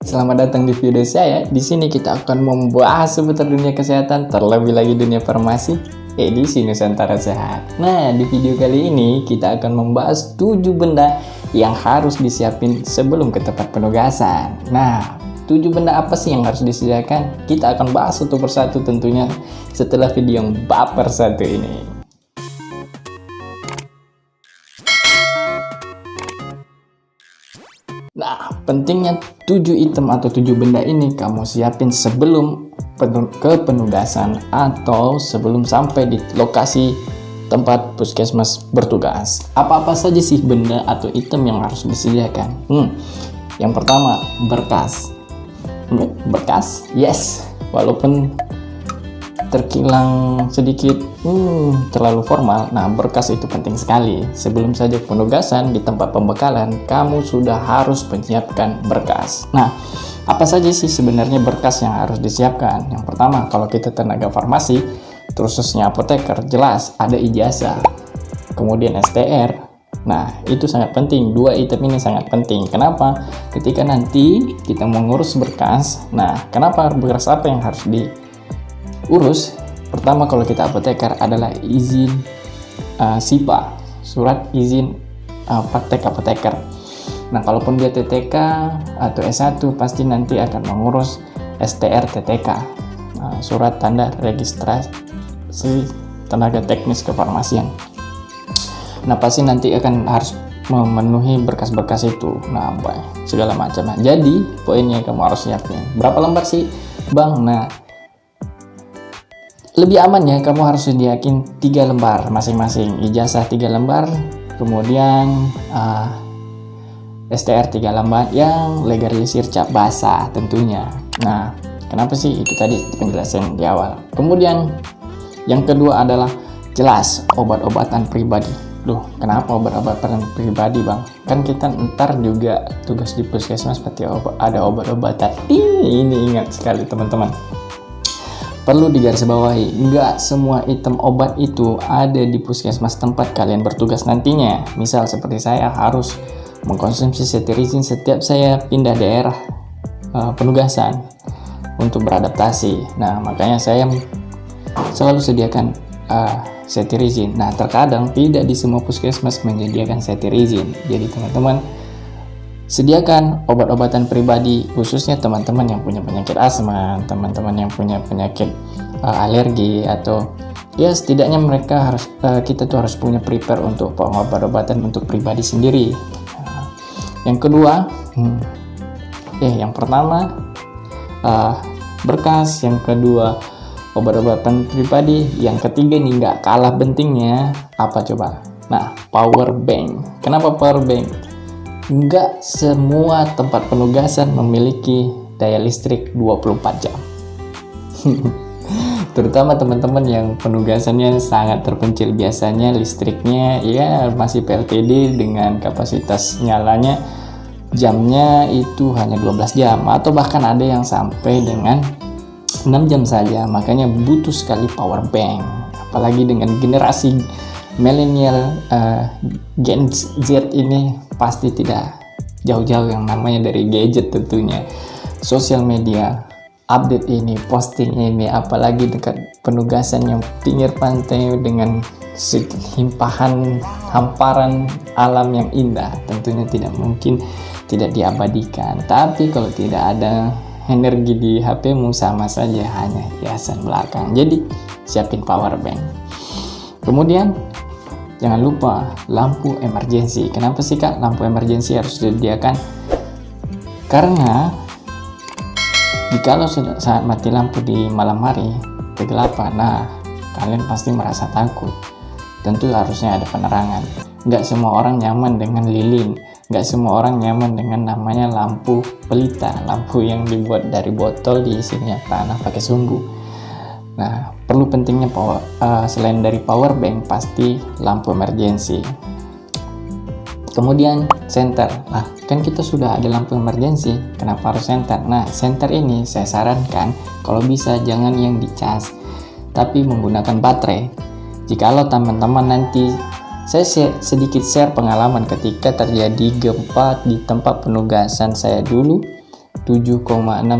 Selamat datang di video saya. Di sini kita akan membahas seputar dunia kesehatan, terlebih lagi dunia farmasi, edisi Nusantara Sehat. Nah, di video kali ini kita akan membahas 7 benda yang harus disiapin sebelum ke tempat penugasan. Nah, 7 benda apa sih yang harus disediakan? Kita akan bahas satu persatu tentunya setelah video yang baper satu ini. Nah, pentingnya 7 item atau 7 benda ini kamu siapin sebelum ke penugasan atau sebelum sampai di lokasi tempat puskesmas bertugas. Apa-apa saja sih benda atau item yang harus disediakan? Yang pertama, berkas. Berkas? Yes. Walaupun terkilang sedikit terlalu formal, nah berkas itu penting sekali. Sebelum saja penugasan di tempat pembekalan, kamu sudah harus menyiapkan berkas. Nah, apa saja sih sebenarnya berkas yang harus disiapkan? Yang pertama, kalau kita tenaga farmasi, khususnya apoteker, jelas ada ijazah, kemudian STR. Nah, itu sangat penting. 2 item ini sangat penting. Kenapa? Ketika nanti kita mengurus berkas, nah kenapa berkas apa yang harus diurus? Pertama, kalau kita apoteker adalah izin SIPA, surat izin praktek apoteker. Nah, kalaupun dia TTK atau S1, pasti nanti akan mengurus STR TTK, surat tanda registrasi tenaga teknis kefarmasian. Nah, pasti nanti akan harus memenuhi berkas-berkas itu. Nah, segala macam. Nah, jadi poinnya kamu harus siapin. Berapa lembar sih, Bang? Nah, lebih aman ya, kamu harus sediakin 3 lembar masing-masing. Ijazah 3 lembar, kemudian STR 3 lembar yang legalisir cap basah tentunya. Nah, kenapa sih? Itu tadi penjelasan di awal. Kemudian yang kedua adalah jelas obat-obatan pribadi. Loh, kenapa obat-obatan pribadi, Bang? Kan kita ntar juga tugas di puskesmas seperti ada obat-obatan. Ini ingat sekali teman-teman. Perlu digarisbawahi, nggak semua item obat itu ada di puskesmas tempat kalian bertugas nantinya. Misal seperti saya harus mengkonsumsi cetirizin setiap saya pindah daerah penugasan untuk beradaptasi. Nah, makanya saya selalu sediakan cetirizin. Nah, terkadang tidak di semua puskesmas menyediakan cetirizin. Jadi teman-teman, sediakan obat-obatan pribadi, khususnya teman-teman yang punya penyakit asma, teman-teman yang punya penyakit alergi, atau ya setidaknya mereka harus kita tuh harus punya prepare untuk obat-obatan untuk pribadi sendiri. Yang kedua, yang pertama berkas, yang kedua obat-obatan pribadi, yang ketiga nih nggak kalah pentingnya apa coba? Nah, power bank. Kenapa power bank? Nggak semua tempat penugasan memiliki daya listrik 24 jam. Terutama teman-teman yang penugasannya sangat terpencil, biasanya listriknya ya masih PLTD dengan kapasitas nyalanya jamnya itu hanya 12 jam atau bahkan ada yang sampai dengan 6 jam saja. Makanya butuh sekali power bank, apalagi dengan generasi milenial Gen Z ini pasti tidak jauh-jauh yang namanya dari gadget tentunya. Sosial media, update ini, posting ini, apalagi dekat penugasan yang pinggir pantai dengan hamparan alam yang indah, tentunya tidak mungkin tidak diabadikan. Tapi kalau tidak ada energi di HP-mu, sama saja hanya hiasan belakang. Jadi siapin power bank. Kemudian jangan lupa lampu emergensi. Kenapa sih, Kak, lampu emergensi harus disediakan? Karena jikalau saat mati lampu di malam hari, kegelapan, nah kalian pasti merasa takut. Tentu harusnya ada penerangan. Nggak semua orang nyaman dengan lilin, nggak semua orang nyaman dengan namanya lampu pelita, lampu yang dibuat dari botol diisinya tanah pakai sumbu. Nah, perlu pentingnya selain dari power bank, pasti lampu emergensi. Kemudian senter. Nah, kan kita sudah ada lampu emergensi, kenapa harus senter? Nah, senter ini saya sarankan kalau bisa jangan yang dicas, tapi menggunakan baterai. Jikalau teman-teman nanti, saya sedikit share pengalaman ketika terjadi gempa di tempat penugasan saya dulu. 7,6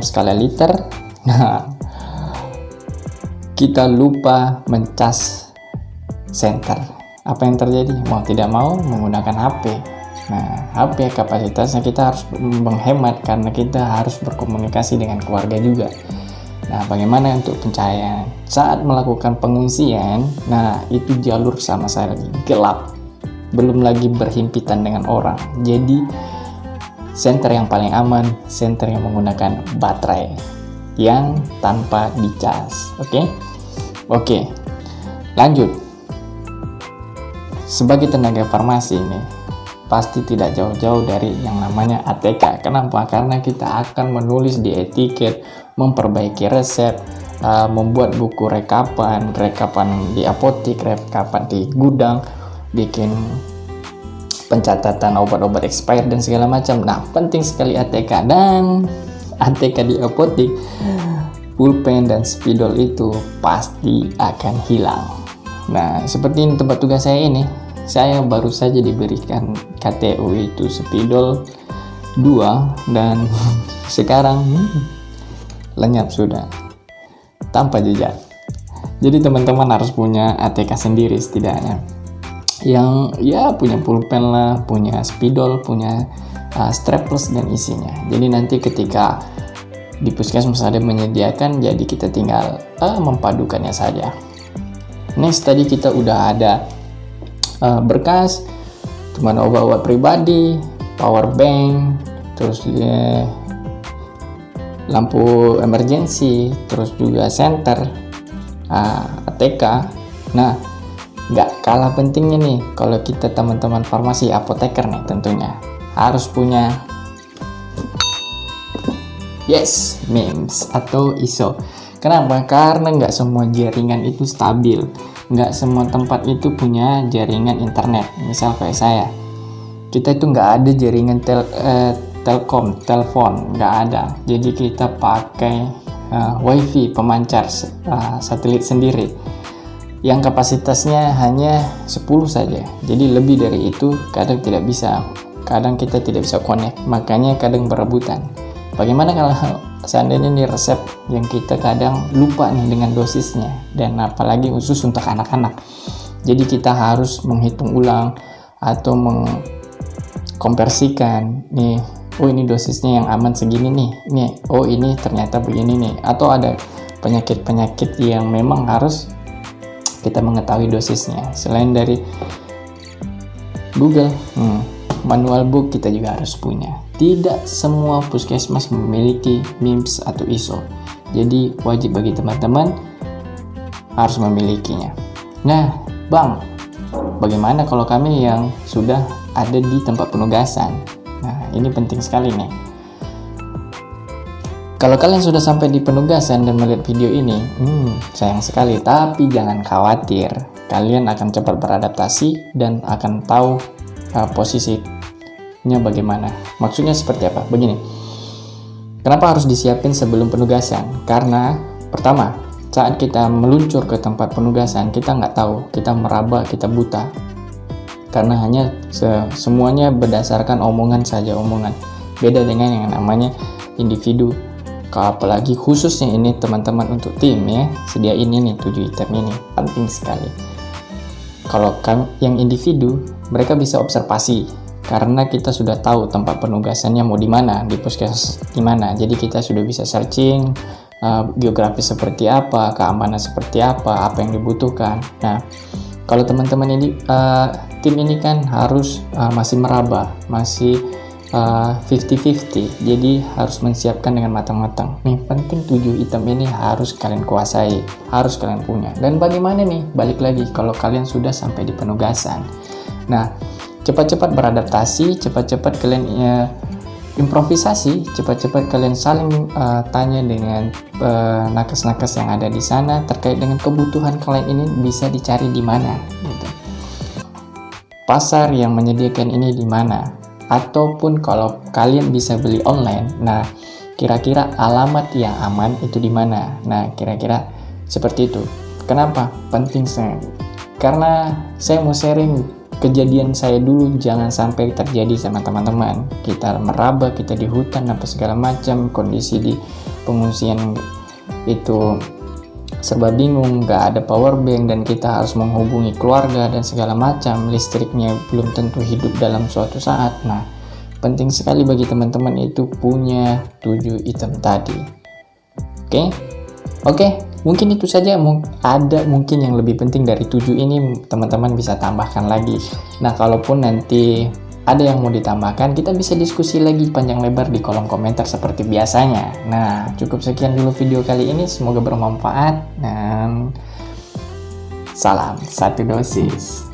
skala liter. Nah, kita lupa mencas senter. Apa yang terjadi? Mau tidak mau menggunakan HP. Nah, HP kapasitasnya kita harus menghemat karena kita harus berkomunikasi dengan keluarga juga. Nah, bagaimana untuk pencahayaan? Saat melakukan pengungsian, nah itu jalur sama sekali gelap. Belum lagi berhimpitan dengan orang. Jadi, senter yang paling aman, senter yang menggunakan baterai yang tanpa dicas. Oke, lanjut. Sebagai tenaga farmasi ini, pasti tidak jauh-jauh dari yang namanya ATK. Kenapa? Karena kita akan menulis di etiket, memperbaiki resep, membuat buku rekapan di apotik, rekapan di gudang, bikin pencatatan obat-obat expired dan segala macam. Nah, penting sekali ATK. Dan ATK di apotik, pulpen dan spidol itu pasti akan hilang. Nah, seperti ini tempat tugas saya ini. Saya baru saja diberikan KTU itu spidol 2 dan sekarang lenyap sudah tanpa jejak. Jadi teman-teman harus punya ATK sendiri setidaknya, yang ya punya pulpen lah, punya spidol, punya strapless dan isinya. Jadi nanti ketika di puskesmas ada menyediakan, jadi kita tinggal mempadukannya saja. Next, tadi kita udah ada berkas, teman obat-obat pribadi, power bank, terus lampu emergency, terus juga senter, ATK. Nah, nggak kalah pentingnya nih kalau kita teman-teman farmasi, apoteker nih tentunya harus punya MIMS atau ISO. Kenapa? Karena nggak semua jaringan itu stabil, nggak semua tempat itu punya jaringan internet. Misal kayak saya, kita itu nggak ada jaringan telepon, nggak ada. Jadi kita pakai wifi pemancar satelit sendiri yang kapasitasnya hanya 10 saja. Jadi lebih dari itu kadang tidak bisa, kadang kita tidak bisa connect, makanya kadang berebutan. Bagaimana kalau seandainya ini resep yang kita kadang lupa nih dengan dosisnya, dan apalagi khusus untuk anak-anak. Jadi kita harus menghitung ulang atau mengkonversikan nih, oh ini dosisnya yang aman segini nih, oh ini ternyata begini nih. Atau ada penyakit-penyakit yang memang harus kita mengetahui dosisnya. Selain dari Google, manual book kita juga harus punya. Tidak semua puskesmas memiliki MIMS atau ISO. Jadi wajib bagi teman-teman harus memilikinya. Nah, Bang, bagaimana kalau kami yang sudah ada di tempat penugasan? Nah, ini penting sekali nih. Kalau kalian sudah sampai di penugasan dan melihat video ini, sayang sekali, tapi jangan khawatir. Kalian akan cepat beradaptasi dan akan tahu posisinya bagaimana. Maksudnya seperti apa? Begini, kenapa harus disiapin sebelum penugasan? Karena pertama, saat kita meluncur ke tempat penugasan, kita nggak tahu, kita meraba, kita buta. Karena hanya semuanya berdasarkan omongan saja, omongan. Beda dengan yang namanya individu. Apalagi khususnya ini teman-teman untuk tim ya, sediain ini 7 item ini, penting sekali. Kalau yang individu, mereka bisa observasi karena kita sudah tahu tempat penugasannya mau di mana, di puskesmas di mana. Jadi kita sudah bisa searching geografis seperti apa, keamanan seperti apa yang dibutuhkan. Nah, kalau teman-teman ini tim ini kan harus masih meraba, masih 50-50, jadi harus menyiapkan dengan matang-matang. Nih penting 7 item ini harus kalian kuasai, harus kalian punya. Dan bagaimana nih, balik lagi kalau kalian sudah sampai di penugasan. Nah, cepat-cepat beradaptasi, cepat-cepat kalian improvisasi, cepat-cepat kalian saling tanya dengan nakes-nakes yang ada di sana terkait dengan kebutuhan kalian ini bisa dicari di mana gitu. Pasar yang menyediakan ini di mana, ataupun kalau kalian bisa beli online, nah kira-kira alamat yang aman itu di mana. Nah, kira-kira seperti itu. Kenapa penting sekali? Karena saya mau sharing kejadian saya dulu jangan sampai terjadi sama teman-teman. Kita meraba, kita di hutan apa segala macam, kondisi di pengungsian itu serba bingung, nggak ada power bank dan kita harus menghubungi keluarga dan segala macam, listriknya belum tentu hidup dalam suatu saat. Nah, penting sekali bagi teman-teman itu punya 7 item tadi. Oke, mungkin itu saja. Ada mungkin yang lebih penting dari 7 ini, teman-teman bisa tambahkan lagi. Nah, kalaupun nanti ada yang mau ditambahkan, kita bisa diskusi lagi panjang lebar di kolom komentar seperti biasanya. Nah, cukup sekian dulu video kali ini, semoga bermanfaat dan salam 1 dosis.